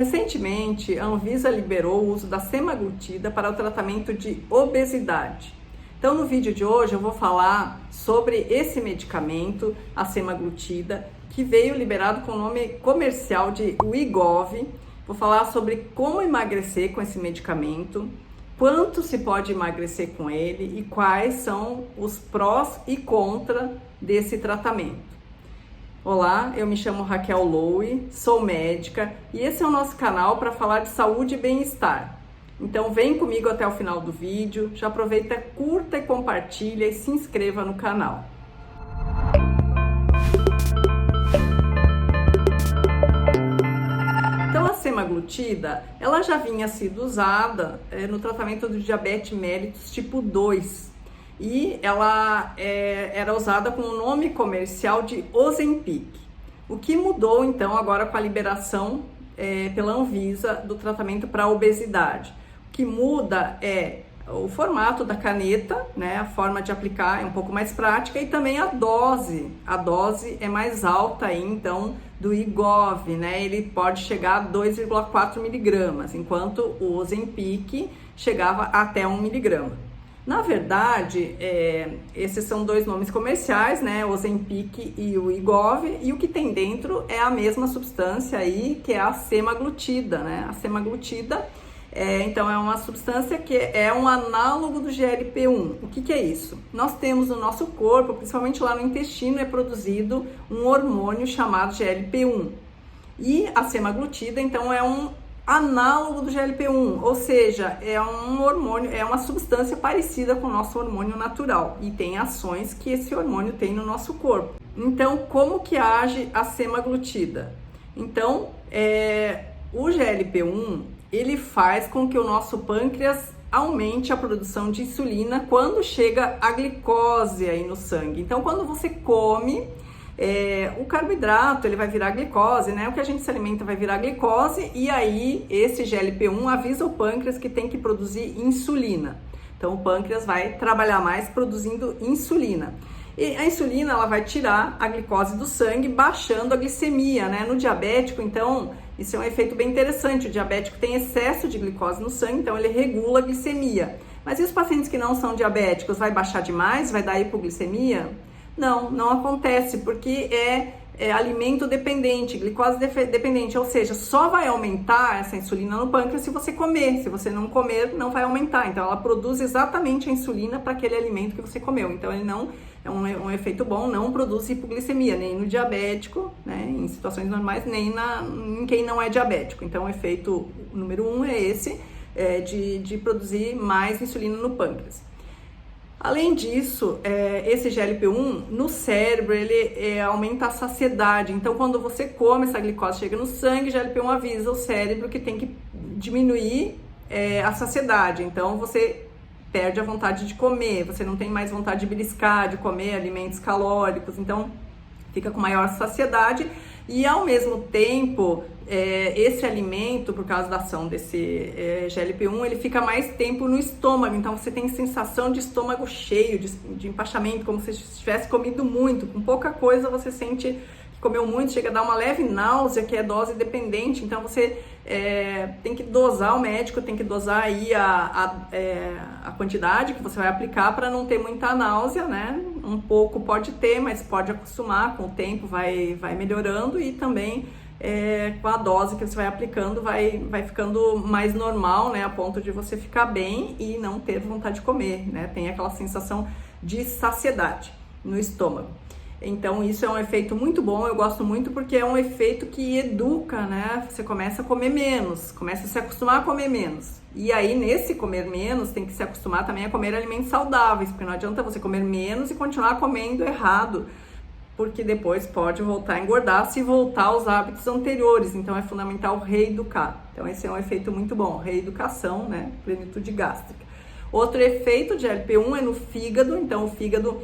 Recentemente, a Anvisa liberou o uso da semaglutida para o tratamento de obesidade. Então, no vídeo de hoje, eu vou falar sobre esse medicamento, a semaglutida, que veio liberado com o nome comercial de Wegovy. Vou falar sobre como emagrecer com esse medicamento, quanto se pode emagrecer com ele e quais são os prós e contras desse tratamento. Olá, eu me chamo Raquel Lowe, sou médica e esse é o nosso canal para falar de saúde e bem-estar. Então vem comigo até o final do vídeo, já aproveita, curta e compartilha e se inscreva no canal. Então a semaglutida, ela já vinha sido usada no tratamento do diabetes mellitus tipo 2. E ela era usada com o nome comercial de Ozempic. O que mudou então agora com a liberação pela Anvisa do tratamento para obesidade? O que muda é o formato da caneta, né? A forma de aplicar é um pouco mais prática e também a dose. A dose é mais alta aí, então, do Wegovy, né? Ele pode chegar a 2,4 miligramas, enquanto o Ozempic chegava até 1 miligrama. Na verdade, esses são dois nomes comerciais, né? O Ozempic e o Wegovy, e o que tem dentro é a mesma substância aí, que é a semaglutida, né? A semaglutida, então, é uma substância que é um análogo do GLP-1. O que é isso? Nós temos no nosso corpo, principalmente lá no intestino, é produzido um hormônio chamado GLP-1. E a semaglutida, então, é um análogo do GLP-1, ou seja, é um hormônio, é uma substância parecida com o nosso hormônio natural e tem ações que esse hormônio tem no nosso corpo. Então, como que age a semaglutida? Então, o GLP-1, ele faz com que o nosso pâncreas aumente a produção de insulina quando chega a glicose aí no sangue. Então, quando você come, o carboidrato ele vai virar glicose, né? O que a gente se alimenta vai virar glicose e aí esse GLP-1 avisa o pâncreas que tem que produzir insulina. Então o pâncreas vai trabalhar mais produzindo insulina. E a insulina ela vai tirar a glicose do sangue, baixando a glicemia, né? No diabético, então, isso é um efeito bem interessante. O diabético tem excesso de glicose no sangue, então ele regula a glicemia. Mas e os pacientes que não são diabéticos? Vai baixar demais? Vai dar hipoglicemia? Não acontece, porque é alimento dependente, glicose dependente, ou seja, só vai aumentar essa insulina no pâncreas se você comer. Se você não comer, não vai aumentar. Então, ela produz exatamente a insulina para aquele alimento que você comeu. Então, ele não é um efeito bom, não produz hipoglicemia, nem no diabético, né, em situações normais, nem em quem não é diabético. Então, o efeito número 1 é esse, de produzir mais insulina no pâncreas. Além disso, esse GLP-1 no cérebro, ele aumenta a saciedade. Então, quando você come, essa glicose chega no sangue, o GLP-1 avisa o cérebro que tem que diminuir a saciedade. Então, você perde a vontade de comer, você não tem mais vontade de beliscar, de comer alimentos calóricos. Então, fica com maior saciedade e, ao mesmo tempo, esse alimento, por causa da ação desse GLP-1, ele fica mais tempo no estômago. Então, você tem sensação de estômago cheio, de empachamento, como se tivesse comido muito. Com pouca coisa, você sente que comeu muito, chega a dar uma leve náusea, que é dose dependente. Então, você tem que dosar, o médico tem que dosar aí a quantidade que você vai aplicar para não ter muita náusea, né? Um pouco pode ter, mas pode acostumar, com o tempo vai melhorando e também com a dose que você vai aplicando vai ficando mais normal, né? A ponto de você ficar bem e não ter vontade de comer, né? Tem aquela sensação de saciedade no estômago. Então, isso é um efeito muito bom, eu gosto muito porque é um efeito que educa, né? Você começa a comer menos, começa a se acostumar a comer menos. E aí, nesse comer menos, tem que se acostumar também a comer alimentos saudáveis, porque não adianta você comer menos e continuar comendo errado, porque depois pode voltar a engordar se voltar aos hábitos anteriores. Então, é fundamental reeducar. Então, esse é um efeito muito bom, reeducação, né? Plenitude gástrica. Outro efeito de GLP-1 é no fígado, então o fígado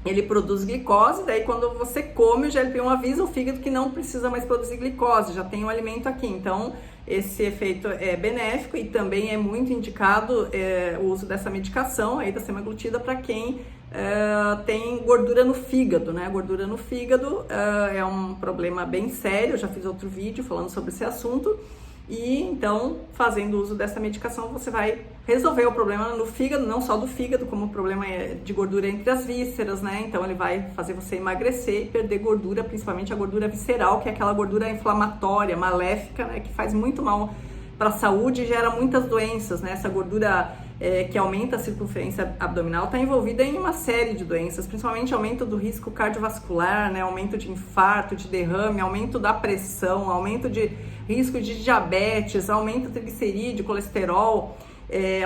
ele produz glicose, daí quando você come, o GLP-1 avisa o fígado que não precisa mais produzir glicose, já tem o alimento aqui. Então, esse efeito é benéfico e também é muito indicado o uso dessa medicação aí da semaglutida para quem tem gordura no fígado, né? Gordura no fígado é um problema bem sério, eu já fiz outro vídeo falando sobre esse assunto. E então, fazendo uso dessa medicação, você vai resolver o problema no fígado, não só do fígado, como o problema é de gordura entre as vísceras, né? Então ele vai fazer você emagrecer e perder gordura, principalmente a gordura visceral, que é aquela gordura inflamatória, maléfica, né? Que faz muito mal para a saúde e gera muitas doenças, né? Essa gordura que aumenta a circunferência abdominal está envolvida em uma série de doenças, principalmente aumento do risco cardiovascular, né? Aumento de infarto, de derrame, aumento da pressão, aumento de risco de diabetes, aumento do triglicerídeo, colesterol,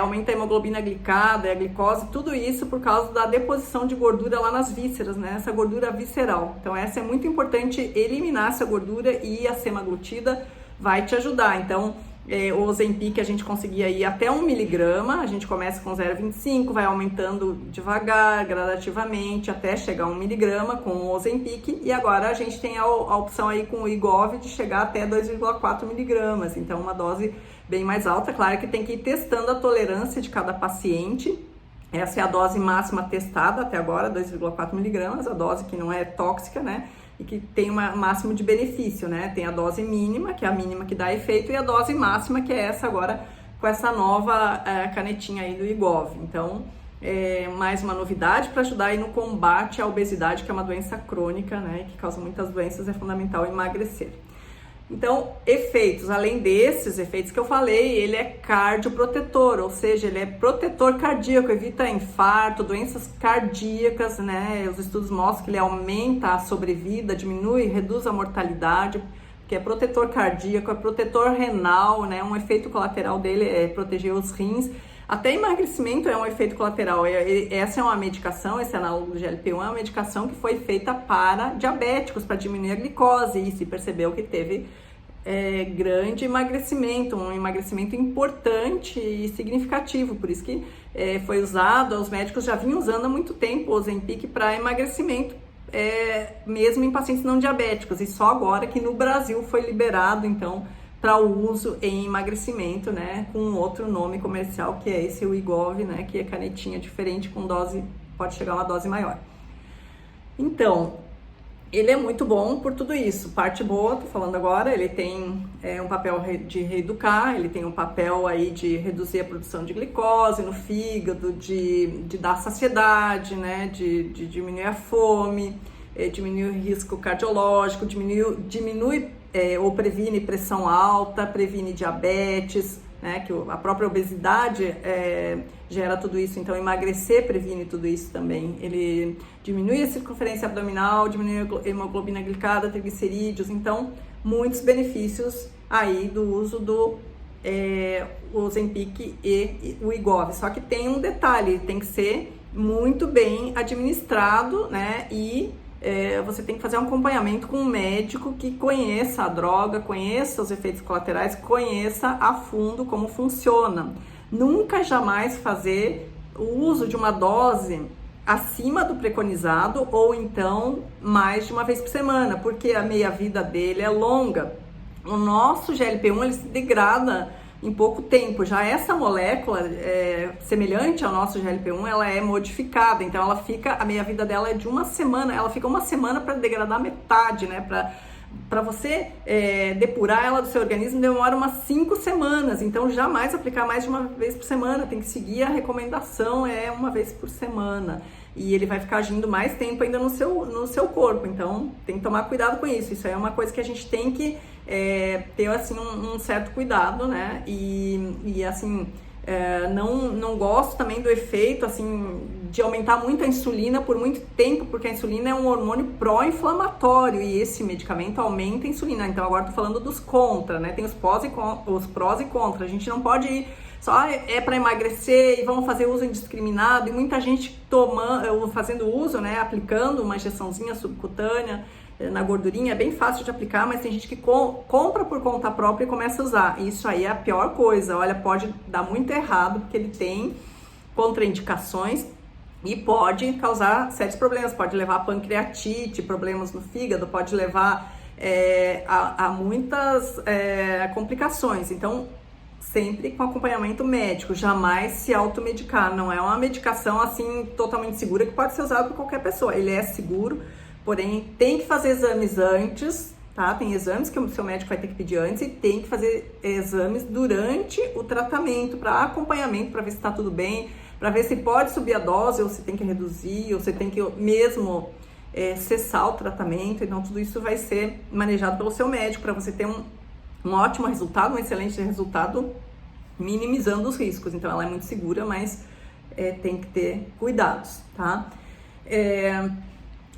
aumenta a hemoglobina glicada, a glicose, tudo isso por causa da deposição de gordura lá nas vísceras, né? Essa gordura visceral. Então essa é muito importante, eliminar essa gordura, e a semaglutida vai te ajudar. Então o Ozempic a gente conseguia ir até 1 miligrama, a gente começa com 0,25, vai aumentando devagar, gradativamente, até chegar a 1 miligrama com o Ozempic, e agora a gente tem a opção aí com o Wegovy de chegar até 2,4 miligramas, então uma dose bem mais alta. Claro que tem que ir testando a tolerância de cada paciente. Essa é a dose máxima testada até agora, 2,4 miligramas, a dose que não é tóxica, né? E que tem um máximo de benefício, né? Tem a dose mínima, que é a mínima que dá efeito, e a dose máxima, que é essa agora, com essa nova canetinha aí do Wegovy. Então, mais uma novidade para ajudar aí no combate à obesidade, que é uma doença crônica, né? Que causa muitas doenças, é fundamental emagrecer. Então, efeitos, além desses efeitos que eu falei, ele é cardioprotetor, ou seja, ele é protetor cardíaco, evita infarto, doenças cardíacas, né? Os estudos mostram que ele aumenta a sobrevida, diminui, reduz a mortalidade, que é protetor cardíaco, é protetor renal, né? Um efeito colateral dele é proteger os rins. Até emagrecimento é um efeito colateral. Essa é uma medicação, esse análogo do GLP-1 é uma medicação que foi feita para diabéticos, para diminuir a glicose, e se percebeu que teve grande emagrecimento, um emagrecimento importante e significativo. Por isso que foi usado, os médicos já vinham usando há muito tempo o Ozempic para emagrecimento, mesmo em pacientes não diabéticos, e só agora que no Brasil foi liberado, então, para o uso em emagrecimento, né, com outro nome comercial, que é esse Wegovy, né, que é canetinha diferente, com dose, pode chegar a uma dose maior. Então, ele é muito bom por tudo isso. Parte boa, tô falando agora, ele tem um papel de reeducar, ele tem um papel aí de reduzir a produção de glicose no fígado, de dar saciedade, né, de diminuir a fome, diminuir o risco cardiológico, diminui ou previne pressão alta, previne diabetes, né, que a própria obesidade gera tudo isso, então emagrecer previne tudo isso também. Ele diminui a circunferência abdominal, diminui a hemoglobina glicada, triglicerídeos, então muitos benefícios aí do uso do Ozempic e o Wegovy. Só que tem um detalhe, tem que ser muito bem administrado, né, e você tem que fazer um acompanhamento com um médico que conheça a droga, conheça os efeitos colaterais, conheça a fundo como funciona. Nunca, jamais fazer o uso de uma dose acima do preconizado, ou então mais de uma vez por semana, porque a meia-vida dele é longa. O nosso GLP-1 ele se degrada em pouco tempo. Já essa molécula, semelhante ao nosso GLP-1, ela é modificada, então ela fica, a meia-vida dela é de uma semana, ela fica uma semana para degradar metade, né? Para você depurar ela do seu organismo demora umas 5 semanas, então jamais aplicar mais de uma vez por semana, tem que seguir a recomendação, uma vez por semana. E ele vai ficar agindo mais tempo ainda no seu corpo, então tem que tomar cuidado com isso. Isso aí é uma coisa que a gente tem que ter assim um certo cuidado, né? E assim, não gosto também do efeito assim de aumentar muito a insulina por muito tempo, porque a insulina é um hormônio pró-inflamatório e esse medicamento aumenta a insulina. Então agora tô falando dos contra, né? Tem os prós e contra. A gente não pode ir só para emagrecer e vamos fazer uso indiscriminado, e muita gente fazendo uso, né, aplicando uma injeçãozinha subcutânea na gordurinha, é bem fácil de aplicar, mas tem gente que compra por conta própria e começa a usar. Isso aí é a pior coisa. Olha, pode dar muito errado, porque ele tem contraindicações e pode causar sérios problemas, pode levar a pancreatite, problemas no fígado, pode levar a muitas complicações. Então, sempre com acompanhamento médico, jamais se automedicar. Não é uma medicação assim totalmente segura que pode ser usada por qualquer pessoa. Ele é seguro, porém tem que fazer exames antes, tá? Tem exames que o seu médico vai ter que pedir antes e tem que fazer exames durante o tratamento, para acompanhamento, para ver se está tudo bem, para ver se pode subir a dose, ou se tem que reduzir, ou se tem que mesmo cessar o tratamento. Então, tudo isso vai ser manejado pelo seu médico para você ter um ótimo resultado, um excelente resultado, minimizando os riscos. Então, ela é muito segura, mas tem que ter cuidados, tá?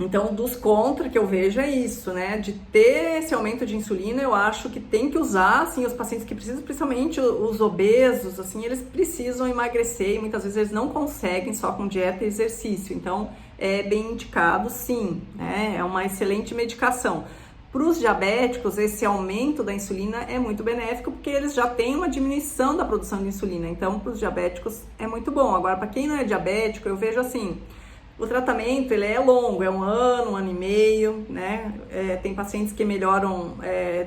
Então, dos contra que eu vejo é isso, né? De ter esse aumento de insulina, eu acho que tem que usar, assim, os pacientes que precisam, principalmente os obesos, assim, eles precisam emagrecer e muitas vezes eles não conseguem só com dieta e exercício. Então, é bem indicado, sim, né? É uma excelente medicação. Para os diabéticos, esse aumento da insulina é muito benéfico, porque eles já têm uma diminuição da produção de insulina. Então, para os diabéticos é muito bom. Agora, para quem não é diabético, eu vejo assim, o tratamento ele é longo, é 1 ano, 1 ano e meio, né? Tem pacientes que melhoram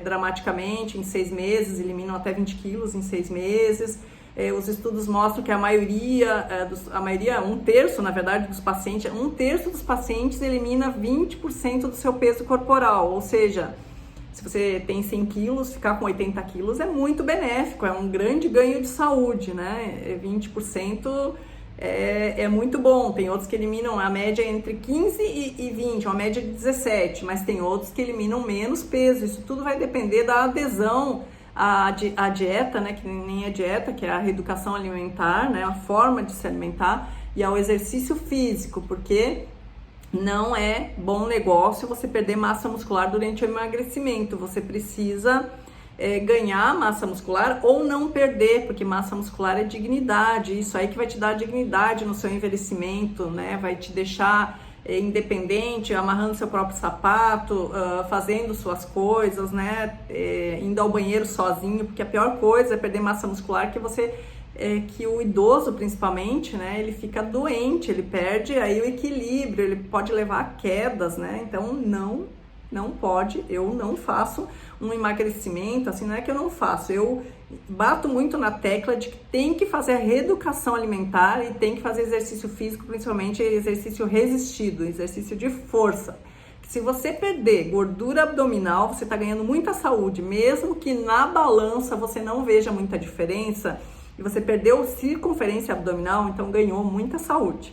dramaticamente em 6 meses, eliminam até 20 quilos em 6 meses. Os estudos mostram que a maioria, 1/3, na verdade, dos pacientes, 1/3 dos pacientes elimina 20% do seu peso corporal. Ou seja, se você tem 100 quilos, ficar com 80 quilos é muito benéfico, é um grande ganho de saúde, né? 20% é muito bom. Tem outros que eliminam a média entre 15 e 20, uma média de 17, mas tem outros que eliminam menos peso. Isso tudo vai depender da adesão à dieta, né, que nem a dieta, que é a reeducação alimentar, né, a forma de se alimentar, e ao exercício físico, porque não é bom negócio você perder massa muscular durante o emagrecimento. Você precisa ganhar massa muscular ou não perder, porque massa muscular é dignidade, isso aí que vai te dar dignidade no seu envelhecimento, né? Vai te deixar independente, amarrando seu próprio sapato, fazendo suas coisas, né? Indo ao banheiro sozinho, porque a pior coisa é perder massa muscular, que o idoso principalmente, né? Ele fica doente, ele perde aí o equilíbrio, ele pode levar a quedas, né? Então não pode, eu não faço um emagrecimento, assim, não é que eu não faço, eu bato muito na tecla de que tem que fazer a reeducação alimentar e tem que fazer exercício físico, principalmente exercício resistido, exercício de força. Se você perder gordura abdominal, você está ganhando muita saúde, mesmo que na balança você não veja muita diferença, e você perdeu circunferência abdominal, então ganhou muita saúde.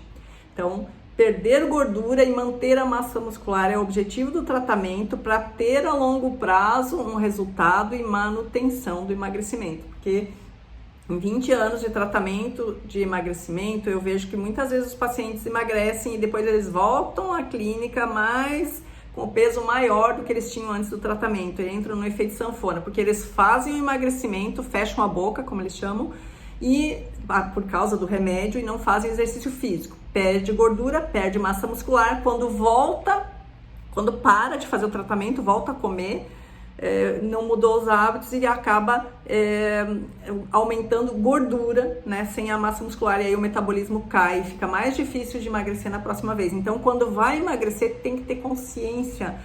Então, perder gordura e manter a massa muscular é o objetivo do tratamento para ter a longo prazo um resultado e manutenção do emagrecimento. Porque em 20 anos de tratamento de emagrecimento, eu vejo que muitas vezes os pacientes emagrecem e depois eles voltam à clínica com peso maior do que eles tinham antes do tratamento. E entram no efeito sanfona, porque eles fazem o emagrecimento, fecham a boca, como eles chamam, e por causa do remédio, e não fazem exercício físico. Perde gordura, perde massa muscular, quando para de fazer o tratamento, volta a comer, não mudou os hábitos e acaba aumentando gordura, né, sem a massa muscular, e aí o metabolismo cai, fica mais difícil de emagrecer na próxima vez. Então, quando vai emagrecer, tem que ter consciência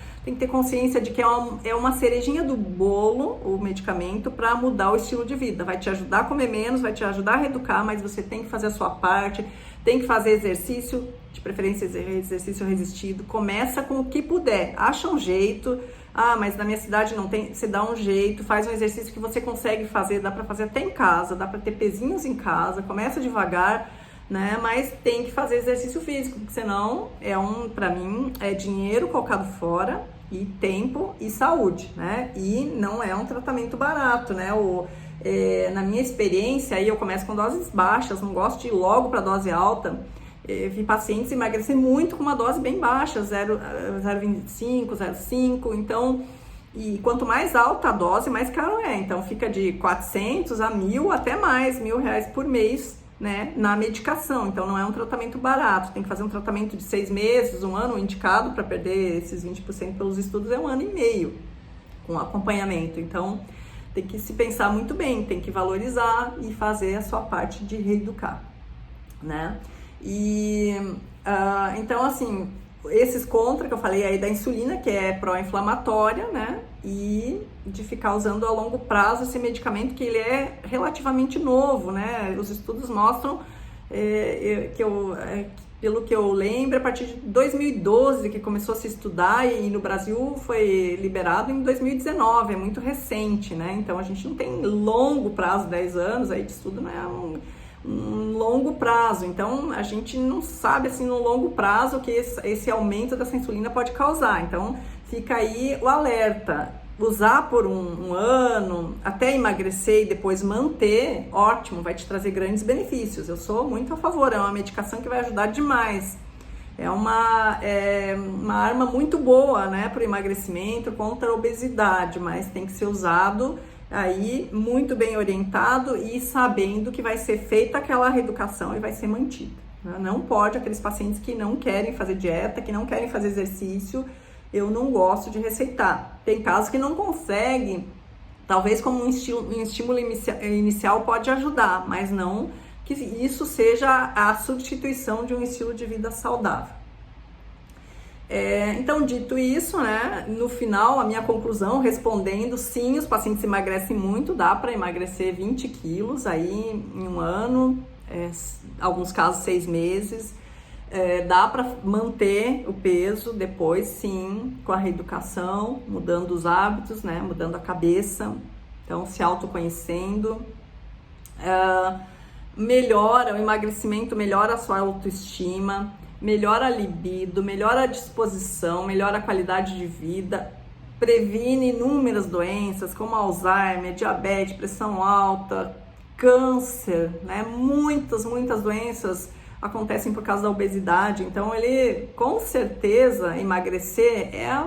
de que é uma cerejinha do bolo, o medicamento, para mudar o estilo de vida. Vai te ajudar a comer menos, vai te ajudar a reeducar, mas você tem que fazer a sua parte, tem que fazer exercício, de preferência exercício resistido. Começa com o que puder, acha um jeito. Mas na minha cidade não tem, você dá um jeito, faz um exercício que você consegue fazer, dá para fazer até em casa, dá para ter pezinhos em casa, começa devagar, né? Mas tem que fazer exercício físico, porque senão para mim, é dinheiro colocado fora, e tempo e saúde, né? E não é um tratamento barato, né? Na minha experiência, aí eu começo com doses baixas, não gosto de ir logo para dose alta. Vi pacientes emagrecer muito com uma dose bem baixa, 0,25, 0,5, então, e quanto mais alta a dose, mais caro é. Então, fica de 400 a 1.000, até mais, R$1.000 por mês, né, na medicação. Então, não é um tratamento barato, tem que fazer um tratamento de 6 meses, 1 ano, indicado para perder esses 20% pelos estudos é 1 ano e meio, com acompanhamento. Então, tem que se pensar muito bem, tem que valorizar e fazer a sua parte de reeducar, né? Então, assim, esses contra que eu falei aí da insulina, que é pró-inflamatória, né? E de ficar usando a longo prazo esse medicamento, que ele é relativamente novo, né? Os estudos mostram pelo que eu lembro, a partir de 2012 que começou a se estudar e no Brasil foi liberado em 2019, é muito recente, né? Então a gente não tem longo prazo, 10 anos aí de estudo, não é um longo prazo. Então a gente não sabe assim no longo prazo o que esse aumento dessa insulina pode causar. Então fica aí o alerta. Usar por um ano, até emagrecer e depois manter, ótimo, vai te trazer grandes benefícios. Eu sou muito a favor, é uma medicação que vai ajudar demais. É uma arma muito boa, né, para o emagrecimento, contra a obesidade, mas tem que ser usado aí muito bem orientado e sabendo que vai ser feita aquela reeducação e vai ser mantida. Não pode aqueles pacientes que não querem fazer dieta, que não querem fazer exercício, eu não gosto de receitar. Tem casos que não conseguem, talvez como um estímulo inicial pode ajudar, mas não que isso seja a substituição de um estilo de vida saudável. Então, dito isso, né, no final, a minha conclusão, respondendo, sim, os pacientes emagrecem muito, dá para emagrecer 20 quilos aí em um ano, alguns casos 6 meses, dá para manter o peso depois, sim, com a reeducação, mudando os hábitos, né, mudando a cabeça, então se autoconhecendo, melhora o emagrecimento, melhora a sua autoestima, melhora a libido, melhora a disposição, melhora a qualidade de vida, previne inúmeras doenças como Alzheimer, diabetes, pressão alta, câncer, né? Muitas doenças acontecem por causa da obesidade. Então ele, com certeza, emagrecer é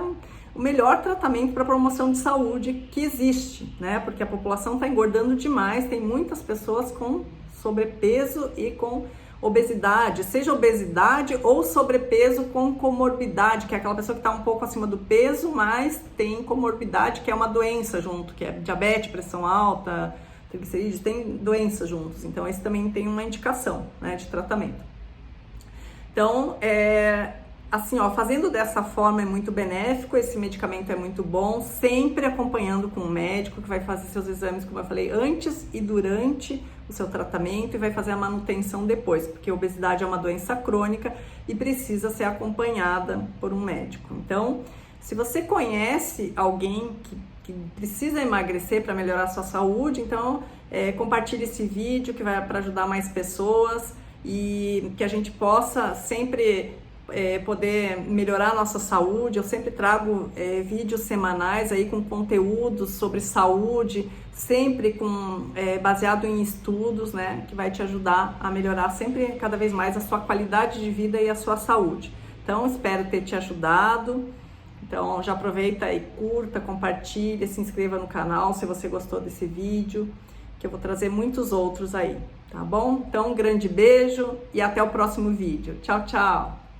o melhor tratamento para promoção de saúde que existe, né? Porque a população está engordando demais, tem muitas pessoas com sobrepeso e com obesidade, seja obesidade ou sobrepeso com comorbidade, que é aquela pessoa que está um pouco acima do peso, mas tem comorbidade, que é uma doença junto, que é diabetes, pressão alta, triglicerídeos, tem doenças juntos. Então, esse também tem uma indicação, né, de tratamento. Então, assim, ó, fazendo dessa forma é muito benéfico, esse medicamento é muito bom, sempre acompanhando com o médico que vai fazer seus exames, como eu falei, antes e durante o seu tratamento e vai fazer a manutenção depois, porque a obesidade é uma doença crônica e precisa ser acompanhada por um médico. Então, se você conhece alguém que precisa emagrecer para melhorar a sua saúde, então compartilhe esse vídeo que vai para ajudar mais pessoas e que a gente possa sempre poder melhorar a nossa saúde. Eu sempre trago vídeos semanais aí com conteúdos sobre saúde, sempre baseado em estudos, né, que vai te ajudar a melhorar sempre cada vez mais a sua qualidade de vida e a sua saúde. Então, espero ter te ajudado. Então, já aproveita e curta, compartilha, se inscreva no canal se você gostou desse vídeo, que eu vou trazer muitos outros aí, tá bom? Então, um grande beijo e até o próximo vídeo. Tchau, tchau!